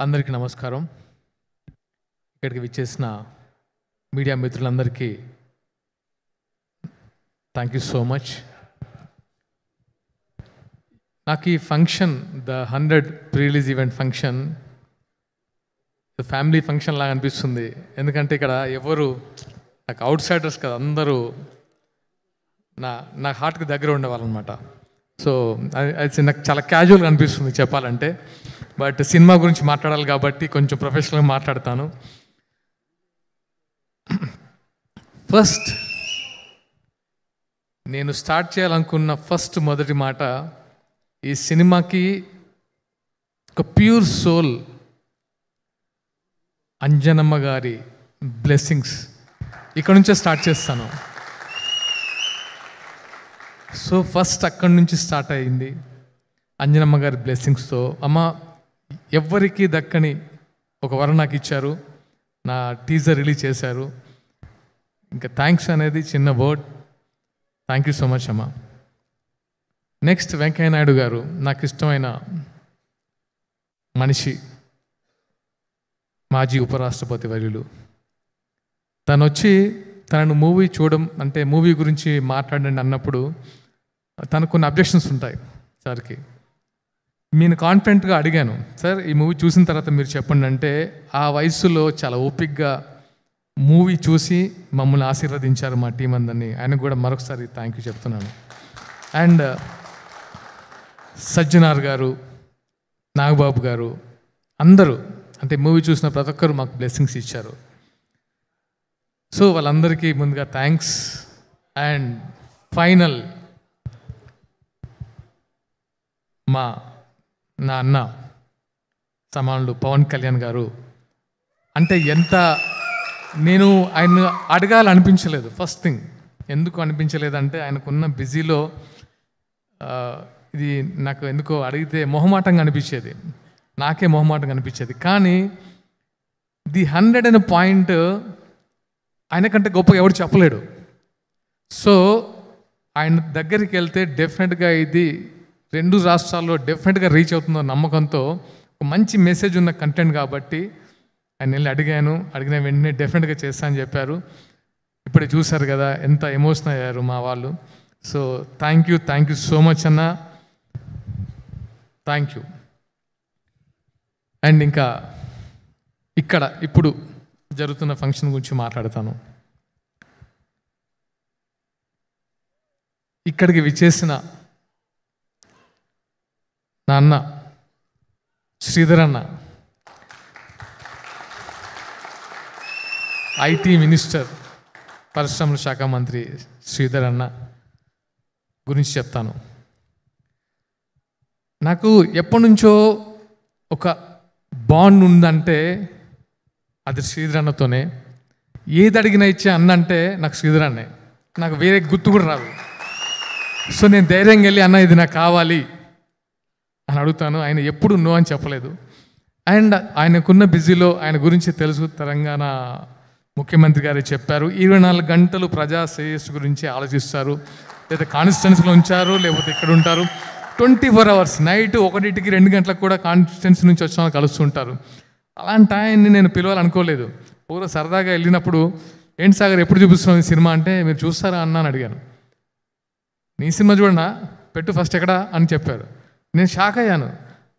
అందరికీ నమస్కారం. ఇక్కడికి విచ్చేసిన మీడియా మిత్రులందరికీ థ్యాంక్ యూ సో మచ్. నాకు ఈ function the 100 pre-release event function family function లాగా అనిపిస్తుంది. ఎందుకంటే ఇక్కడ ఎవరు నాకు అవుట్ సైడర్స్ కదా, అందరూ నా హార్ట్కి దగ్గర ఉండేవాళ్ళనమాట. సో అది నాకు చాలా క్యాజువల్గా అనిపిస్తుంది చెప్పాలంటే. బట్ సినిమా గురించి మాట్లాడాలి కాబట్టి కొంచెం ప్రొఫెషనల్గా మాట్లాడతాను. ఫస్ట్ నేను స్టార్ట్ చేయాలనుకున్న మొదటి మాట, ఈ సినిమాకి ఒక ప్యూర్ సోల్ అంజనమ్మ గారి బ్లెస్సింగ్స్ ఇక్కడ నుంచే స్టార్ట్ చేస్తాను. సో ఫస్ట్ అక్కడి నుంచి స్టార్ట్ అయింది అంజనమ్మ గారి బ్లెస్సింగ్స్తో. అమ్మ ఎవ్వరికీ దక్కని ఒక వరం నాకు ఇచ్చారు, నా టీజర్ రిలీజ్ చేశారు. ఇంకా థ్యాంక్స్ అనేది చిన్న word. Thank you so much అమ్మ. నెక్స్ట్ వెంకయ్య నాయుడు గారు, నాకు ఇష్టమైన మనిషి, మాజీ ఉపరాష్ట్రపతి వర్యులు. తను వచ్చి తనను మూవీ చూడడం అంటే మూవీ గురించి మాట్లాడండి అన్నప్పుడు తనకు కొన్ని అబ్జెక్షన్స్ ఉంటాయి సార్కి. నేను కాన్ఫిడెంట్గా అడిగాను, సార్ ఈ మూవీ చూసిన తర్వాత మీరు చెప్పండి అంటే ఆ వయసులో చాలా ఓపిక్గా మూవీ చూసి మమ్మల్ని ఆశీర్వదించారు మా టీం అందరినీ. ఆయనకు కూడా మరొకసారి థ్యాంక్ యూ చెప్తున్నాను. అండ్ సజ్జనార్ గారు, నాగబాబు గారు, అందరూ అంటే మూవీ చూసిన ప్రతి ఒక్కరు మాకు బ్లెస్సింగ్స్ ఇచ్చారు. సో వాళ్ళందరికీ ముందుగా థ్యాంక్స్. అండ్ ఫైనల్ నా అన్న సమానులు పవన్ కళ్యాణ్ గారు. అంటే ఎంత నేను ఆయన అడగాలనిపించలేదు. ఫస్ట్ థింగ్ ఎందుకు అనిపించలేదంటే ఆయనకున్న బిజీలో ఇది నాకు ఎందుకో అడిగితే మొహమాటంగా అనిపించేది, నాకే మొహమాటంగా అనిపించేది. కానీ ది 100 అనే పాయింట్ ఆయనకంటే గొప్పగా ఎవరు చెప్పలేడు. సో ఆయన దగ్గరికి వెళ్తే డెఫినెట్గా ఇది 2 రాష్ట్రాల్లో డెఫినెట్గా రీచ్ అవుతుందో నమ్మకంతో ఒక మంచి మెసేజ్ ఉన్న కంటెంట్ కాబట్టి ఆయన వెళ్ళి అడిగిన వెంటనే డెఫినెట్గా చేస్తా అని చెప్పారు. ఇప్పుడే చూశారు కదా ఎంత ఎమోషనల్ అయ్యారు మా వాళ్ళు. So thank you so much అన్న, థ్యాంక్ యూ. అండ్ ఇంకా ఇప్పుడు జరుగుతున్న ఫంక్షన్ గురించి మాట్లాడతాను. ఇక్కడికి విచ్చేసిన నా అన్న శ్రీధర్ అన్న, ఐటీ మినిస్టర్, పరిశ్రమల శాఖ మంత్రి శ్రీధర్ అన్న గురించి చెప్తాను. నాకు ఎప్పటి నుంచో ఒక బాండ్ ఉందంటే అది శ్రీధర్ అన్నతోనే. ఏది అడిగినా ఇచ్చే అన్న అంటే నాకు శ్రీధర్ అన్నే, నాకు వేరే గుర్తు కూడా రాదు. సో నేను ధైర్యంగా వెళ్ళి అన్న ఇది నాకు కావాలి అని అడుగుతాను. ఆయన ఎప్పుడు నో అని చెప్పలేదు. అండ్ ఆయనకున్న బిజీలో ఆయన గురించి తెలుసు, తెలంగాణ ముఖ్యమంత్రి గారు చెప్పారు 24 గంటలు ప్రజా శ్రేయస్సు గురించి ఆలోచిస్తారు. లేదా కాన్స్టిట్యున్సీలో ఉంచారు, లేకపోతే ఇక్కడ ఉంటారు 24 అవర్స్. నైట్ 1కి 2 గంటలకు కూడా కాన్స్టిట్యున్సీ నుంచి వచ్చిన కలుస్తుంటారు. అలాంటి ఆయన్ని నేను పిలవాలనుకోలేదు. పూర్వ సరదాగా వెళ్ళినప్పుడు ఏంటి సాగర్ ఎప్పుడు చూపిస్తున్నాం ఈ సినిమా అంటే మీరు చూస్తారా అన్న అని అడిగాను. నీ సినిమా చూడనా, పెట్టు ఫస్ట్ ఎక్కడా అని చెప్పారు. నేను షాక్ అయ్యాను,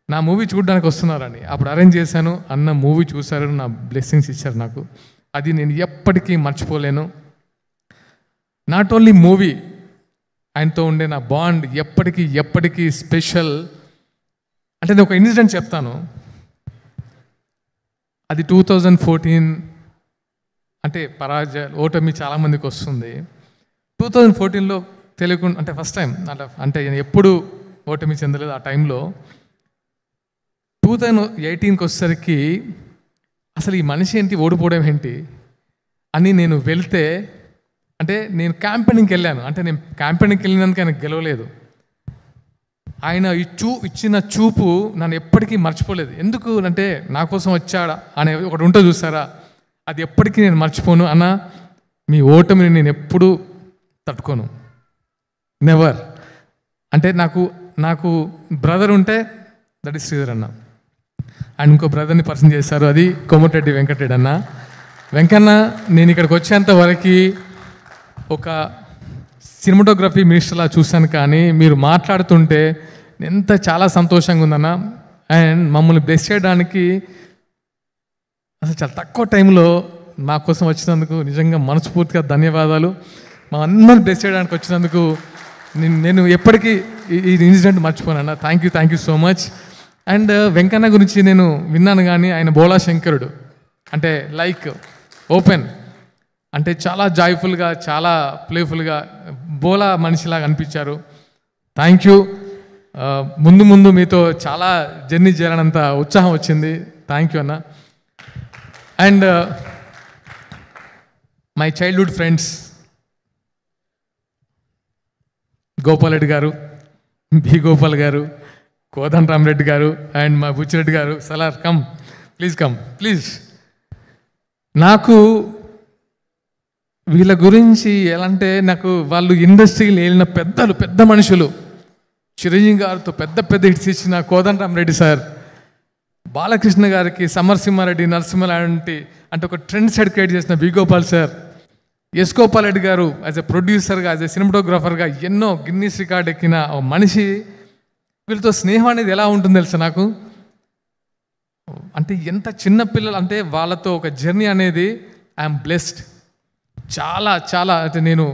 నా మూవీ చూడడానికి వస్తున్నారని. అప్పుడు అరేంజ్ చేశాను, అన్న మూవీ చూశారు, నా బ్లెస్సింగ్స్ ఇచ్చారు నాకు. అది నేను ఎప్పటికీ మర్చిపోలేను. నాట్ ఓన్లీ మూవీ, ఆయనతో ఉండే నా బాండ్ ఎప్పటికీ స్పెషల్. అంటే నేను ఒక ఇన్సిడెంట్ చెప్తాను. అది 2014. అంటే ఓటమి చాలామందికి వస్తుంది. 2014లో తెలియకుండా అంటే ఫస్ట్ టైం అంటే నేను ఎప్పుడు ఓటమి చెందలేదు. ఆ టైంలో 2018కి వచ్చేసరికి అసలు ఈ మనిషి ఏంటి, ఓడిపోవడం ఏంటి అని నేను వెళ్తే, అంటే నేను క్యాంపెయినింగ్కి వెళ్ళాను. అంటే నేను క్యాంపెయినింగ్కి వెళ్ళినందుకు ఆయన గెలవలేదు. ఆయన ఇచ్చిన చూపు నన్ను ఎప్పటికీ మర్చిపోలేదు. ఎందుకు అంటే నా కోసం వచ్చాడా అనే ఒకటి ఉంటుంది చూసారా, అది ఎప్పటికీ నేను మర్చిపోను. అన్న మీ ఓటమిని నేను ఎప్పుడూ తట్టుకోను, నెవర్. అంటే నాకు బ్రదర్ ఉంటే దట్ ఈస్ శ్రీధర్ అన్న. అండ్ ఇంకో బ్రదర్ని పరిచయం చేశారు, అది కోమటిరెడ్డి వెంకటరెడ్డి అన్న. వెంకన్న, నేను ఇక్కడికి వచ్చేంత వరకు ఒక సినిమాటోగ్రఫీ మినిస్టర్లా చూశాను, కానీ మీరు మాట్లాడుతుంటే ఎంత చాలా సంతోషంగా ఉందన్న. అండ్ మమ్మల్ని బ్లెస్ చేయడానికి అసలు చాలా తక్కువ టైంలో మా కోసం వచ్చినందుకు నిజంగా మనస్ఫూర్తిగా ధన్యవాదాలు. మా అందరిని బ్లెస్ చేయడానికి వచ్చినందుకు నేను ఎప్పటికీ ఈ ఇన్సిడెంట్ మర్చిపోనన్నా. Thank you so much. And Venkanna గురించి నేను విన్నాను, కానీ ఆయన బోలా శంకరుడు, అంటే లైక్ ఓపెన్, అంటే చాలా జాయ్ఫుల్గా, చాలా ప్లేఫుల్గా బోలా మనిషిలాగా అనిపించారు. Thank you. ముందు మీతో చాలా జర్నీ చేయాలన్నంత ఉత్సాహం వచ్చింది. థ్యాంక్ యూ అన్న. And my childhood friends Gopal Reddy గారు, బి గోపాల్ గారు, కోదండ రామరెడ్డి గారు, అండ్ మా బుచ్చిరెడ్డి గారు. Salaar come please. నాకు వీళ్ళ గురించి ఎలా అంటే, నాకు వాళ్ళు ఇండస్ట్రీలో వెళ్ళిన పెద్ద మనుషులు, చిరంజీవి గారితో పెద్ద హిట్స్ ఇచ్చిన కోదండ రామరెడ్డి సార్, బాలకృష్ణ గారికి సమరసింహారెడ్డి, నరసింహ లాంటి అంటే ఒక ట్రెండ్ సెట్ క్రియేట్ చేసిన B Gopal sir, S Gopal Reddy garu as ఎ ప్రొడ్యూసర్గా, యాజ్ ఎ సినిమాటోగ్రాఫర్గా ఎన్నో గిన్నీస్ రికార్డ్ ఎక్కిన మనిషి. వీళ్ళతో స్నేహం అనేది ఎలా ఉంటుందో తెలుసా నాకు, అంటే ఎంత చిన్న పిల్లలు అంటే వాళ్ళతో ఒక జర్నీ అనేది ఐఎమ్ బ్లెస్డ్. చాలా అంటే నేను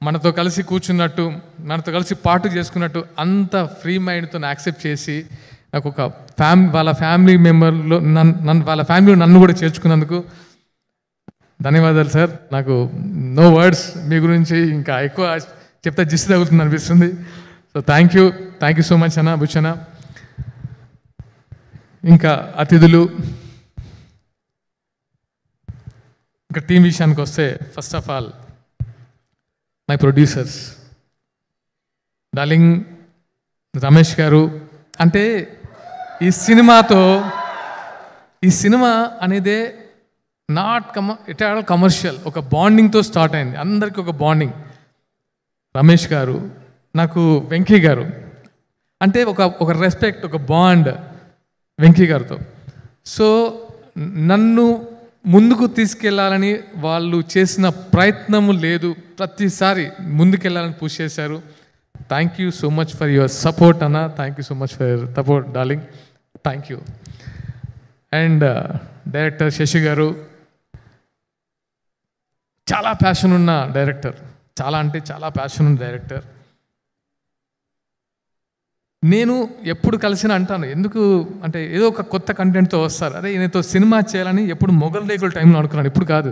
మనతో కలిసి కూర్చున్నట్టు, మనతో కలిసి పాటు చేసుకున్నట్టు అంత ఫ్రీ మైండ్తో యాక్సెప్ట్ చేసి నాకు ఒక వాళ్ళ ఫ్యామిలీ మెంబర్లో వాళ్ళ ఫ్యామిలీలో నన్ను కూడా చేర్చుకున్నందుకు ధన్యవాదాలు సార్. నాకు నో వర్డ్స్, మీ గురించి ఇంకా ఎక్కువ చెప్తే జిస్ట్ తగులుతుంది అనిపిస్తుంది. So thank you so much అన్న, బుచ్చన్న. ఇంకా అతిథులు, ఇంకా టీం విషయానికి వస్తే, first of all my producers darling Ramesh గారు. అంటే ఈ సినిమా అనేదే ఇట్ ఆల్ కమర్షియల్, ఒక బాండింగ్తో స్టార్ట్ అయింది, అందరికీ ఒక బాండింగ్. రమేష్ గారు, నాకు వెంకీ గారు అంటే ఒక రెస్పెక్ట్, ఒక బాండ్ వెంకీ గారితో. సో నన్ను ముందుకు తీసుకెళ్లాలని వాళ్ళు చేసిన ప్రయత్నము లేదు, ప్రతిసారి ముందుకెళ్ళాలని పుష్ చేశారు. Thank you so much for your support అన్న. Thank you so much for your support darling. Thank you. And director Sashi గారు, చాలా ప్యాషన్ ఉన్న డైరెక్టర్, చాలా ప్యాషన్ ఉన్న డైరెక్టర్. నేను ఎప్పుడు కలిసిన అంటాను, ఎందుకు అంటే ఏదో ఒక కొత్త కంటెంట్తో వస్తారు, అదే ఈయనతో సినిమా చేయాలని ఎప్పుడు మొగల్ రేకుల టైంలో అనుకున్నాను, ఇప్పుడు కాదు,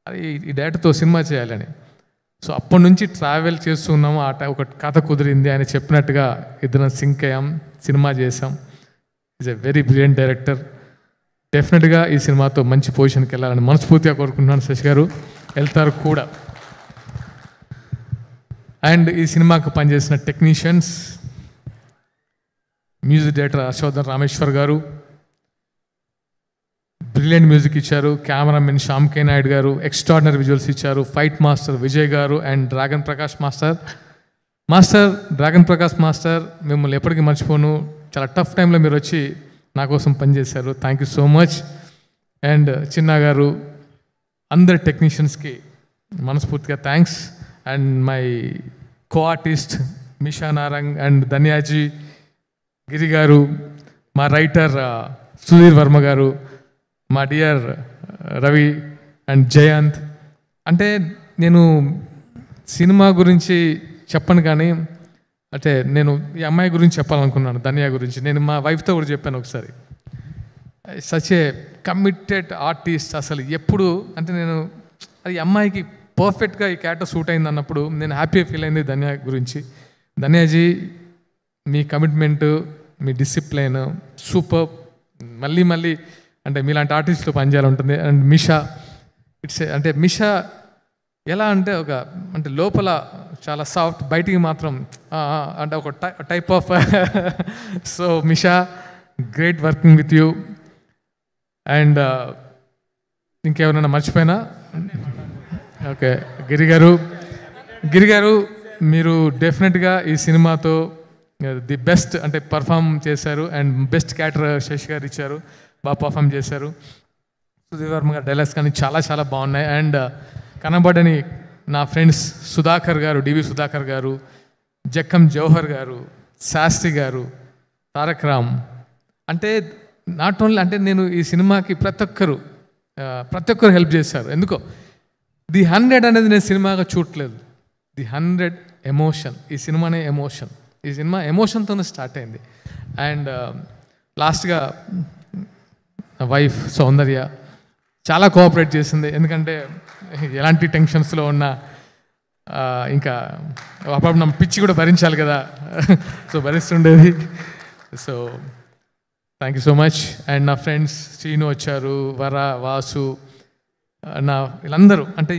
అది ఈ డైరెక్టర్తో సినిమా చేయాలని. సో అప్పటి నుంచి ట్రావెల్ చేస్తున్నాము, ఒక కథ కుదిరింది, ఆయన చెప్పినట్టుగా ఇద్దరం సింక్ అయ్యాం, సినిమా చేసాం. Is a very brilliant director. డెఫినెట్గా ఈ సినిమాతో మంచి పొజిషన్కి వెళ్ళాలని మనస్ఫూర్తిగా కోరుకుంటున్నాను. శశి గారు వెళ్తారు కూడా. అండ్ ఈ సినిమాకు పనిచేసిన technicians, music director Harshavardhan Rameshwar garu brilliant music ఇచ్చారు, cameraman Shyam K Naidu garu extraordinary visuals ఇచ్చారు, fight master Vijay garu and Dragon Prakash Dragon Prakash master, మిమ్మల్ని ఎప్పటికీ మర్చిపోను, చాలా టఫ్ టైంలో మీరు వచ్చి నా కోసం పనిచేశారు. Thank you so much. And Chinna గారు, అందరి టెక్నీషియన్స్కి మనస్ఫూర్తిగా thanks. And my co artist Misha Narang and Dhanyaji, Giri గారు, మా రైటర్ సుధీర్ వర్మ గారు, మా డియర్ రవి అండ్ జయంత్. అంటే నేను సినిమా గురించి చెప్పను, కానీ అంటే నేను ఈ అమ్మాయి గురించి చెప్పాలనుకున్నాను, ధన్య గురించి. నేను మా వైఫ్తో కూడా చెప్పాను ఒకసారి, సచ్ ఏ కమిటెడ్ ఆర్టిస్ట్. అసలు ఎప్పుడు అంటే నేను అది అమ్మాయికి పర్ఫెక్ట్గా ఈ క్యారెక్టర్ సూట్ అయింది అన్నప్పుడు నేను హ్యాపీగా ఫీల్ అయింది ధన్య గురించి. ధన్యాజీ, మీ కమిట్మెంటు, మీ డిసిప్లైన్ సూపర్. మళ్ళీ అంటే మీలాంటి ఆర్టిస్ట్తో పనిచేయాలంటుంది. అండ్ మిషా, అంటే మిషా ఎలా అంటే అంటే లోపల చాలా సాఫ్ట్, బయటికి మాత్రం అంటే ఒక type of. So Misha, great working with you. And ఇంకెవరైనా మర్చిపోయినా? ఓకే, గిరి గారు మీరు డెఫినెట్గా ఈ సినిమాతో ది బెస్ట్ అంటే పర్ఫామ్ చేశారు. అండ్ బెస్ట్ క్యారెక్టర్ శశి గారు ఇచ్చారు, బాగా పర్ఫామ్ చేశారు. సుధీర్ వర్మ గారు డైలాగ్స్ కానీ చాలా చాలా బాగున్నాయి. అండ్ కనబడని నా ఫ్రెండ్స్ సుధాకర్ గారు, డివి సుధాకర్ గారు, జక్కం జవహర్ గారు, శాస్త్రి గారు, తారక్ రామ్, అంటే నాట్ ఓన్లీ అంటే నేను ఈ సినిమాకి ప్రతి ఒక్కరు హెల్ప్ చేశారు. ఎందుకో ది 100 అనేది నేను సినిమాగా చూడట్లేదు, ది 100 ఎమోషన్. ఈ సినిమానే ఎమోషన్, ఈ సినిమా ఎమోషన్తోనే స్టార్ట్ అయింది. అండ్ లాస్ట్గా వైఫ్ సౌందర్య చాలా కోఆపరేట్ చేసింది. ఎందుకంటే ఎలాంటి టెన్షన్స్లో ఉన్నా ఇంకా అప్పుడు నా పిచ్చి కూడా భరించాలి కదా, సో భరిస్తుండేది. So thank you so much. And నా ఫ్రెండ్స్ శ్రీను వచ్చారు, వర, వాసు, నా వీళ్ళందరూ అంటే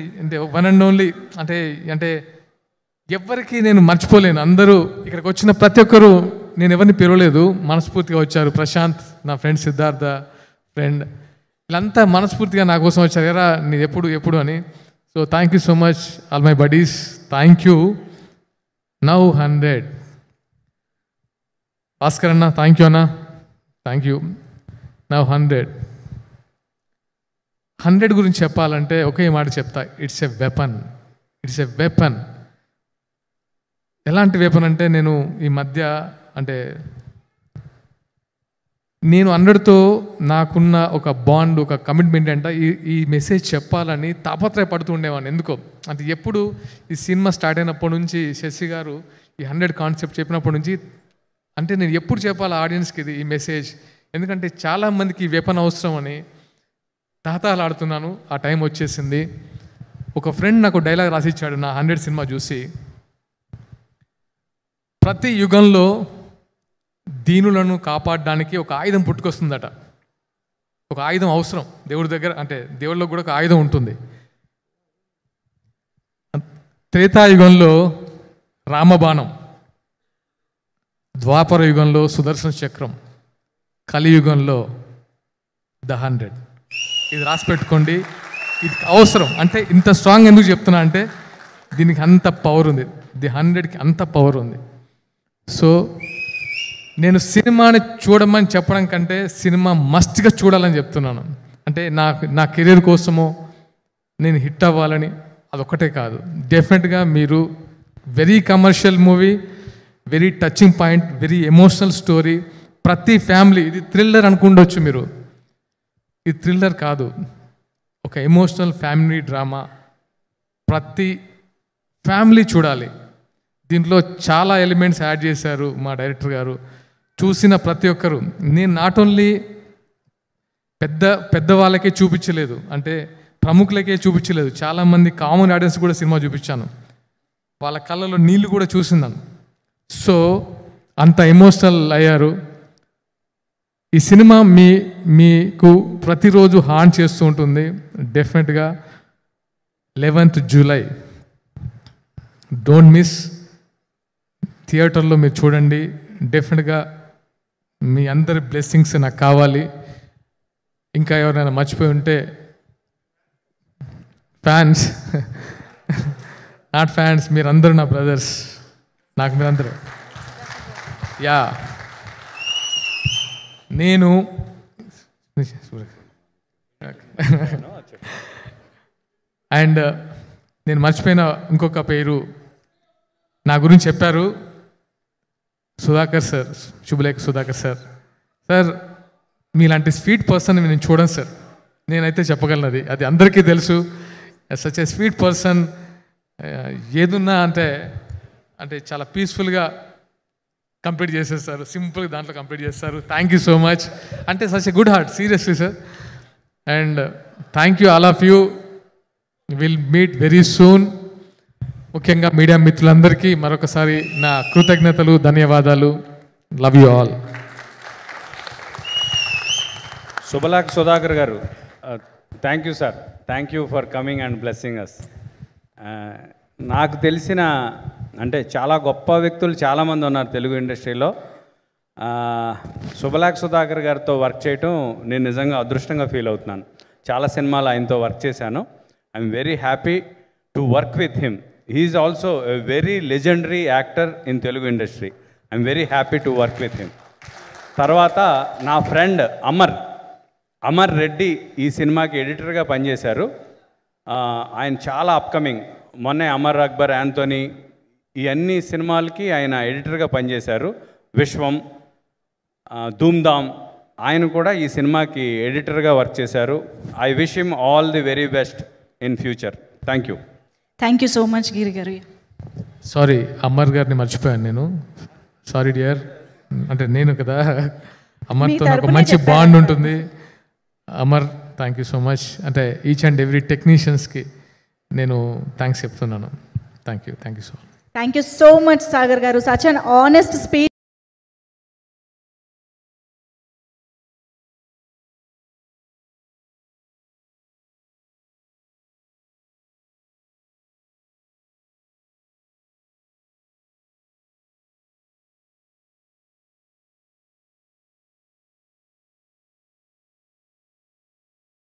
వన్ అండ్ ఓన్లీ అంటే ఎవరికి నేను మర్చిపోలేను. అందరూ ఇక్కడికి వచ్చిన ప్రతి ఒక్కరూ, నేను ఎవరిని పిలవలేదు, మనస్ఫూర్తిగా వచ్చారు. ప్రశాంత్, నా ఫ్రెండ్ సిద్ధార్థ ఫ్రెండ్, వీళ్ళంతా మనస్ఫూర్తిగా నా కోసం వచ్చారు. ఎరా నీ ఎప్పుడు అని. So thank you so much all my buddies, thank you. Now 100. Bhaskar అన్న థ్యాంక్ యూ అన్న, థ్యాంక్ యూ. నౌ 100 గురించి చెప్పాలంటే ఒకే మాట చెప్తా, ఇట్స్ ఎ వెపన్. ఎలాంటి వెపన్ అంటే నేను ఈ మధ్య అంటే నేను 100తో నాకున్న ఒక బాండ్, ఒక కమిట్మెంట్ అంట ఈ మెసేజ్ చెప్పాలని తాపత్రయపడుతూ ఉండేవాడిని. ఎందుకో అంటే ఎప్పుడు ఈ సినిమా స్టార్ట్ అయినప్పటి నుంచి శశి గారు ఈ 100 కాన్సెప్ట్ చెప్పినప్పటి నుంచి అంటే నేను ఎప్పుడు చెప్పాలి ఆడియన్స్కి ఈ మెసేజ్, ఎందుకంటే చాలామందికి ఈ వెపన్ అవసరం అని తహతహలాడుతున్నాను. ఆ టైం వచ్చేసింది. ఒక ఫ్రెండ్ నాకు డైలాగ్ రాసిచ్చాడు నా 100 సినిమా చూసి, ప్రతి యుగంలో దీనులను కాపాడడానికి ఒక ఆయుధం పుట్టుకొస్తుందట. ఒక ఆయుధం అవసరం దేవుడి దగ్గర, అంటే దేవుళ్ళలో కూడా ఒక ఆయుధం ఉంటుంది. త్రేతాయుగంలో రామబాణం, ద్వాపర యుగంలో సుదర్శన చక్రం, కలియుగంలో ద 100. ఇది రాసి పెట్టుకోండి, ఇది అవసరం. అంటే ఇంత స్ట్రాంగ్ ఎందుకు చెప్తున్నా అంటే దీనికి అంత పవర్ ఉంది, ది 100కి అంత పవర్ ఉంది. సో నేను సినిమాని చూడమని చెప్పడం కంటే సినిమా మస్ట్గా చూడాలని చెప్తున్నాను. అంటే నా కెరీర్ కోసమో నేను హిట్ అవ్వాలని అదొక్కటే కాదు, డెఫినెట్గా మీరు very commercial movie, very touching point, very emotional story. ప్రతి ఫ్యామిలీ, ఇది థ్రిల్లర్ అనుకుండొచ్చు మీరు, ఇది థ్రిల్లర్ కాదు, ఒక ఎమోషనల్ ఫ్యామిలీ డ్రామా. ప్రతి ఫ్యామిలీ చూడాలి. దీంట్లో చాలా ఎలిమెంట్స్ యాడ్ చేశారు మా డైరెక్టర్ గారు. చూసిన ప్రతి ఒక్కరు, నేను నాట్ ఓన్లీ పెద్ద వాళ్ళకే చూపించలేదు, అంటే ప్రముఖులకే చూపించలేదు, చాలామంది కామన్ ఆడియన్స్ కూడా సినిమా చూపించాను. వాళ్ళ కళ్ళలో నీళ్ళు కూడా చూసిందాను. సో అంత ఎమోషనల్ అయ్యారు. ఈ సినిమా మీకు ప్రతిరోజు హార్న్ చేస్తూ ఉంటుంది. డెఫినెట్గా 11th జూలై డోంట్ మిస్. థియేటర్లో మీరు చూడండి. డెఫినెట్గా మీ అందరి బ్లెస్సింగ్స్ నాకు కావాలి. ఇంకా ఎవరైనా మర్చిపోయి ఉంటే ఫ్యాన్స్, నాట్ ఫ్యాన్స్, మీరందరూ నా బ్రదర్స్, నాకు మీరందరూ. యా, నేను అండ్ నేను మర్చిపోయిన ఇంకొక పేరు నా గురించి చెప్పారు, సుధాకర్ సార్, శుభలేఖ సుధాకర్ సార్. సార్ మీలాంటి స్వీట్ పర్సన్ నేను చూడను సార్, నేనైతే చెప్పగలను, అది అందరికీ తెలుసు. సచ్ ఏ స్వీట్ పర్సన్, ఏదున్నా అంటే చాలా పీస్ఫుల్గా కంప్లీట్ చేసేస్తారు, సింపుల్గా దాంట్లో కంప్లీట్ చేస్తారు. Thank you so much. అంటే such a good heart, seriously sir. And thank you all of you. Will meet very soon. ముఖ్యంగా మీడియా మిత్రులందరికీ మరొకసారి నా కృతజ్ఞతలు, ధన్యవాదాలు. Love you all. Subhalekha Sudhakar గారు, thank you sir, thank you for coming and blessing us. నాకు తెలిసిన అంటే చాలా గొప్ప వ్యక్తులు చాలామంది ఉన్నారు తెలుగు ఇండస్ట్రీలో. శుభలేఖ సుధాకర్ గారితో వర్క్ చేయటం నేను నిజంగా అదృష్టంగా ఫీల్ అవుతున్నాను. చాలా సినిమాలు ఆయనతో వర్క్ చేశాను. I'm very happy to work with him. He is also a very legendary actor in Telugu industry. I'm very happy to work with him. తర్వాత నా ఫ్రెండ్ అమర్ రెడ్డి ఈ సినిమాకి ఎడిటర్గా పనిచేశారు. ఆయన చాలా అప్కమింగ్. మొన్నే అమర్ అక్బర్, యాంథోనీ ఈ అన్ని సినిమాలకి ఆయన ఎడిటర్గా పనిచేశారు. విశ్వం, ధూమ్ధామ్ ఆయన కూడా ఈ సినిమాకి ఎడిటర్గా వర్క్ చేశారు. I wish him all the very best in future. Thank you. Thank you so much Giri గారు. సారీ, అమర్ గారిని మర్చిపోయాను నేను. Sorry dear. అంటే నేను కదా, అమర్తో నాకు మంచి బాండ్ ఉంటుంది. Amar, thank you so much. అంటే ఈచ్ అండ్ ఎవ్రీ టెక్నీషియన్స్కి నేను థ్యాంక్స్ చెప్తున్నాను. Thank you so much. Thank you so much Sagar గారు. Such an honest speech.